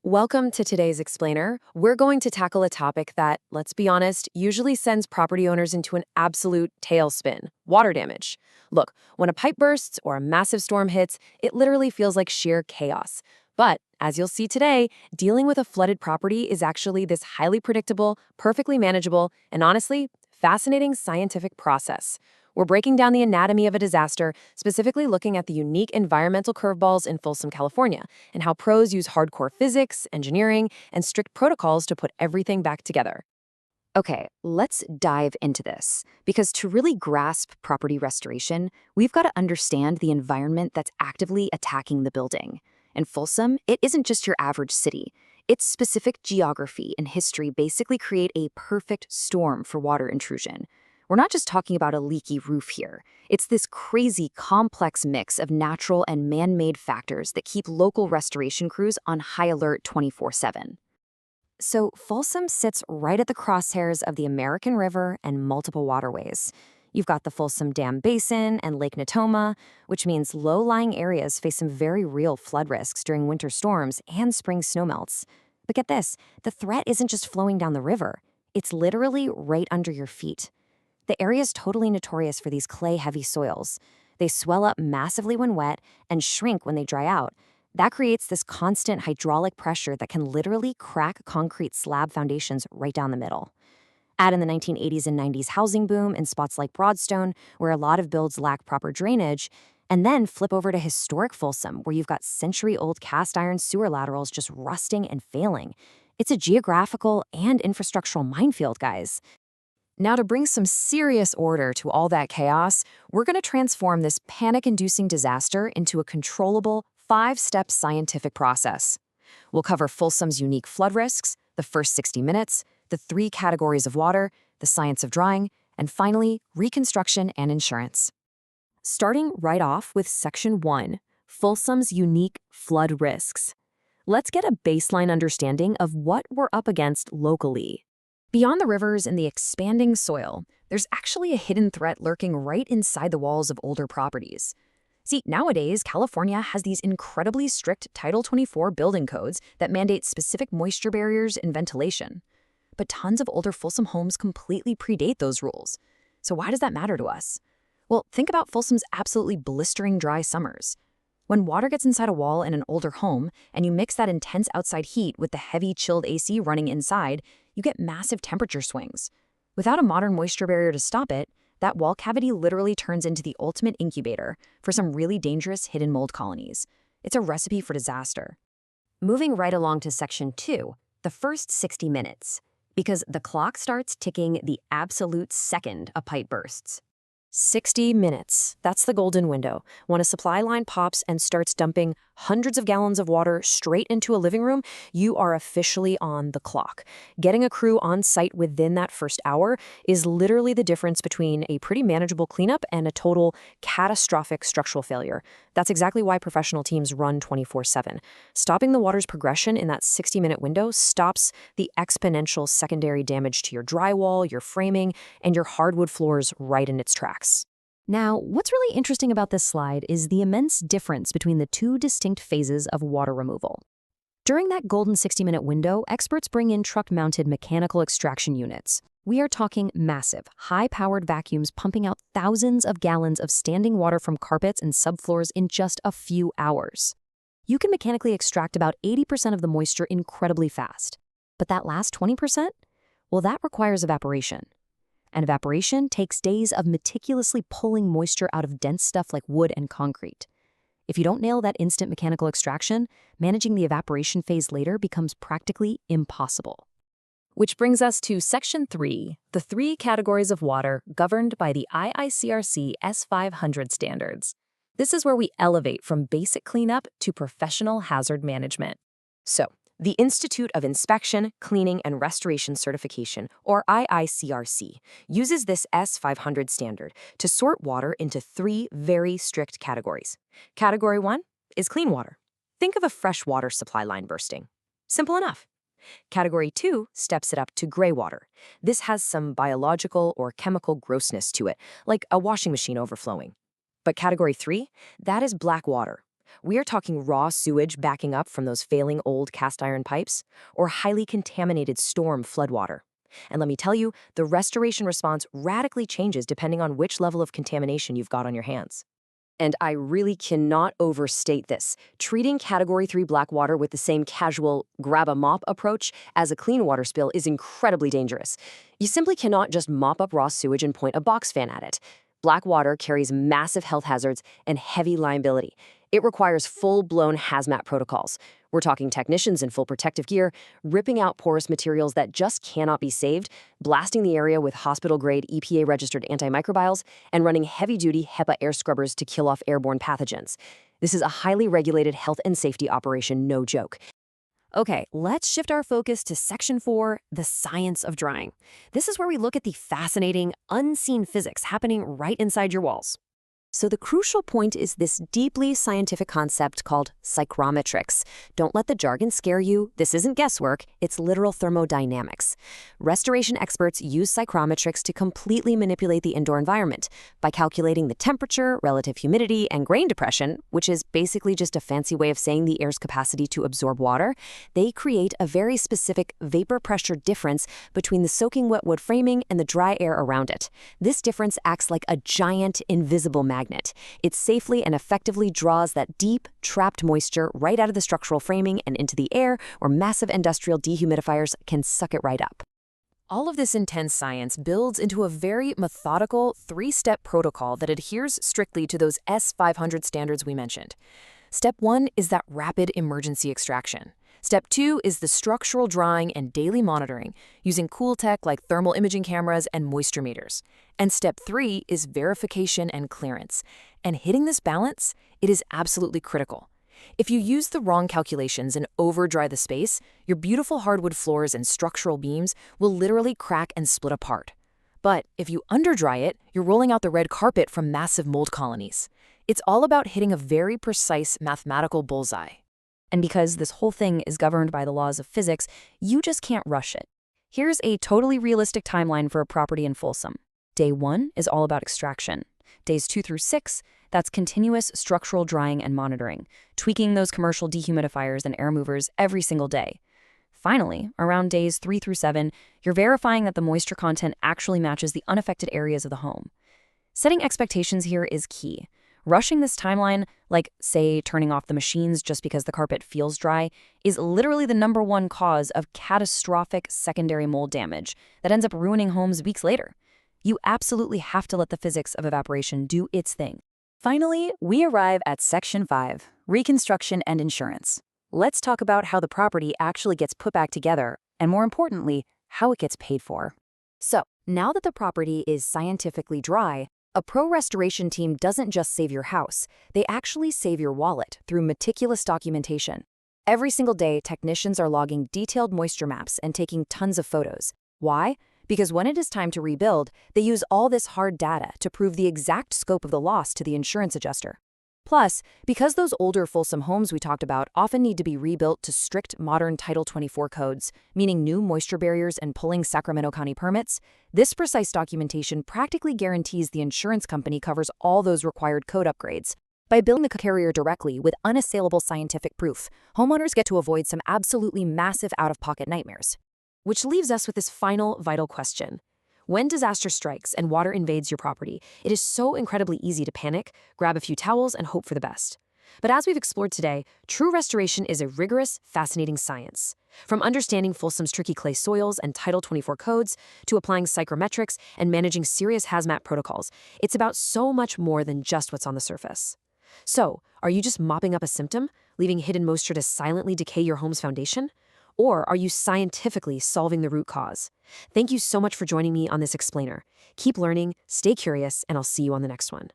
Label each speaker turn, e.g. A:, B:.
A: Welcome to today's explainer. We're going to tackle a topic that, let's be honest, usually sends property owners into an absolute tailspin: water damage. Look, when a pipe bursts or a massive storm hits, it literally feels like sheer chaos. But as you'll see today, dealing with a flooded property is actually this highly predictable, perfectly manageable, and honestly, fascinating scientific process. We're breaking down the anatomy of a disaster, specifically looking at the unique environmental curveballs in Folsom, California, and how pros use hardcore physics, engineering, and strict protocols to put everything back together.
B: Okay, let's dive into this. Because to really grasp property restoration, we've got to understand the environment that's actively attacking the building. In Folsom, it isn't just your average city. Its specific geography and history basically create a perfect storm for water intrusion. We're not just talking about a leaky roof here. It's this crazy, complex mix of natural and man-made factors that keep local restoration crews on high alert 24/7. So, Folsom sits right at the crosshairs of the American River and multiple waterways. You've got the Folsom Dam Basin and Lake Natoma, which means low-lying areas face some very real flood risks during winter storms and spring snowmelts. But get this, the threat isn't just flowing down the river. It's literally right under your feet. The area is totally notorious for these clay-heavy soils. They swell up massively when wet and shrink when they dry out. That creates this constant hydraulic pressure that can literally crack concrete slab foundations right down the middle. Add in the 1980s and 90s housing boom in spots like Broadstone, where a lot of builds lack proper drainage, and then flip over to historic Folsom, where you've got century-old cast iron sewer laterals just rusting and failing. It's a geographical and infrastructural minefield, guys. Now, to bring some serious order to all that chaos, we're going to transform this panic-inducing disaster into a controllable, five-step scientific process. We'll cover Folsom's unique flood risks, the first 60 minutes, the three categories of water, the science of drying, and finally, reconstruction and insurance. Starting right off with Section 1, Folsom's unique flood risks. Let's get a baseline understanding of what we're up against locally. Beyond the rivers and the expanding soil, there's actually a hidden threat lurking right inside the walls of older properties. See, nowadays, California has these incredibly strict Title 24 building codes that mandate specific moisture barriers and ventilation. But tons of older Folsom homes completely predate those rules. So why does that matter to us? Well, think about Folsom's absolutely blistering dry summers. When water gets inside a wall in an older home, and you mix that intense outside heat with the heavy chilled AC running inside, you get massive temperature swings. Without a modern moisture barrier to stop it, that wall cavity literally turns into the ultimate incubator for some really dangerous hidden mold colonies. It's a recipe for disaster. Moving right along to Section 2, the first 60 minutes, because the clock starts ticking the absolute second a pipe bursts. 60 minutes. That's the golden window. When a supply line pops and starts dumping hundreds of gallons of water straight into a living room, you are officially on the clock. Getting a crew on site within that first hour is literally the difference between a pretty manageable cleanup and a total catastrophic structural failure. That's exactly why professional teams run 24/7. Stopping the water's progression in that 60-minute window stops the exponential secondary damage to your drywall, your framing, and your hardwood floors right in its tracks. Now, what's really interesting about this slide is the immense difference between the two distinct phases of water removal. During that golden 60-minute window, experts bring in truck-mounted mechanical extraction units. We are talking massive, high-powered vacuums pumping out thousands of gallons of standing water from carpets and subfloors in just a few hours. You can mechanically extract about 80% of the moisture incredibly fast. But that last 20%? Well, that requires evaporation. And evaporation takes days of meticulously pulling moisture out of dense stuff like wood and concrete. If you don't nail that instant mechanical extraction, managing the evaporation phase later becomes practically impossible. Which brings us to Section 3, the three categories of water governed by the IICRC S500 standards. This is where we elevate from basic cleanup to professional hazard management. So, the Institute of Inspection, Cleaning, and Restoration Certification, or IICRC, uses this S500 standard to sort water into three very strict categories. Category 1 is clean water. Think of a fresh water supply line bursting. Simple enough. Category 2 steps it up to gray water. This has some biological or chemical grossness to it, like a washing machine overflowing. But Category 3, that is black water.
A: We are talking raw sewage backing up from those failing old cast iron pipes, or highly contaminated storm floodwater. And let me tell you, the restoration response radically changes depending on which level of contamination you've got on your hands. And I really cannot overstate this. Treating Category 3 black water with the same casual grab-a-mop approach as a clean water spill is incredibly dangerous. You simply cannot just mop up raw sewage and point a box fan at it. Black water carries massive health hazards and heavy liability. It requires full-blown hazmat protocols. We're talking technicians in full protective gear, ripping out porous materials that just cannot be saved, blasting the area with hospital-grade EPA-registered antimicrobials, and running heavy-duty HEPA air scrubbers to kill off airborne pathogens. This is a highly regulated health and safety operation, no joke. Okay, let's shift our focus to Section 4, the science of drying. This is where we look at the fascinating, unseen physics happening right inside your walls. So the crucial point is this deeply scientific concept called psychrometrics. Don't let the jargon scare you. This isn't guesswork, it's literal thermodynamics. Restoration experts use psychrometrics to completely manipulate the indoor environment by calculating the temperature, relative humidity, and grain depression, which is basically just a fancy way of saying the air's capacity to absorb water. They create a very specific vapor pressure difference between the soaking wet wood framing and the dry air around it. This difference acts like a giant invisible magnet. It safely and effectively draws that deep, trapped moisture right out of the structural framing and into the air, where massive industrial dehumidifiers can suck it right up. All of this intense science builds into a very methodical, three-step protocol that adheres strictly to those S500 standards we mentioned. Step 1 is that rapid emergency extraction. Step 2 is the structural drying and daily monitoring, using cool tech like thermal imaging cameras and moisture meters. And Step 3 is verification and clearance. And hitting this balance, it is absolutely critical. If you use the wrong calculations and over-dry the space, your beautiful hardwood floors and structural beams will literally crack and split apart. But if you under-dry it, you're rolling out the red carpet from massive mold colonies. It's all about hitting a very precise mathematical bullseye. And because this whole thing is governed by the laws of physics, you just can't rush it. Here's a totally realistic timeline for a property in Folsom. Day 1 is all about extraction. Days 2 through 6, that's continuous structural drying and monitoring, tweaking those commercial dehumidifiers and air movers every single day. Finally, around days 3 through 7, you're verifying that the moisture content actually matches the unaffected areas of the home. Setting expectations here is key. Rushing this timeline, like, say, turning off the machines just because the carpet feels dry, is literally the #1 cause of catastrophic secondary mold damage that ends up ruining homes weeks later. You absolutely have to let the physics of evaporation do its thing. Finally, we arrive at Section 5, reconstruction and insurance. Let's talk about how the property actually gets put back together, and more importantly, how it gets paid for. So, now that the property is scientifically dry, a pro restoration team doesn't just save your house, they actually save your wallet through meticulous documentation. Every single day, technicians are logging detailed moisture maps and taking tons of photos. Why? Because when it is time to rebuild, they use all this hard data to prove the exact scope of the loss to the insurance adjuster. Plus, because those older Folsom homes we talked about often need to be rebuilt to strict modern Title 24 codes, meaning new moisture barriers and pulling Sacramento County permits, this precise documentation practically guarantees the insurance company covers all those required code upgrades. By billing the carrier directly with unassailable scientific proof, homeowners get to avoid some absolutely massive out-of-pocket nightmares. Which leaves us with this final vital question. When disaster strikes and water invades your property, it is so incredibly easy to panic, grab a few towels, and hope for the best. But as we've explored today, true restoration is a rigorous, fascinating science. From understanding Folsom's tricky clay soils and Title 24 codes to applying psychrometrics and managing serious hazmat protocols, it's about so much more than just what's on the surface. So, are you just mopping up a symptom, leaving hidden moisture to silently decay your home's foundation? Or are you scientifically solving the root cause? Thank you so much for joining me on this explainer. Keep learning, stay curious, and I'll see you on the next one.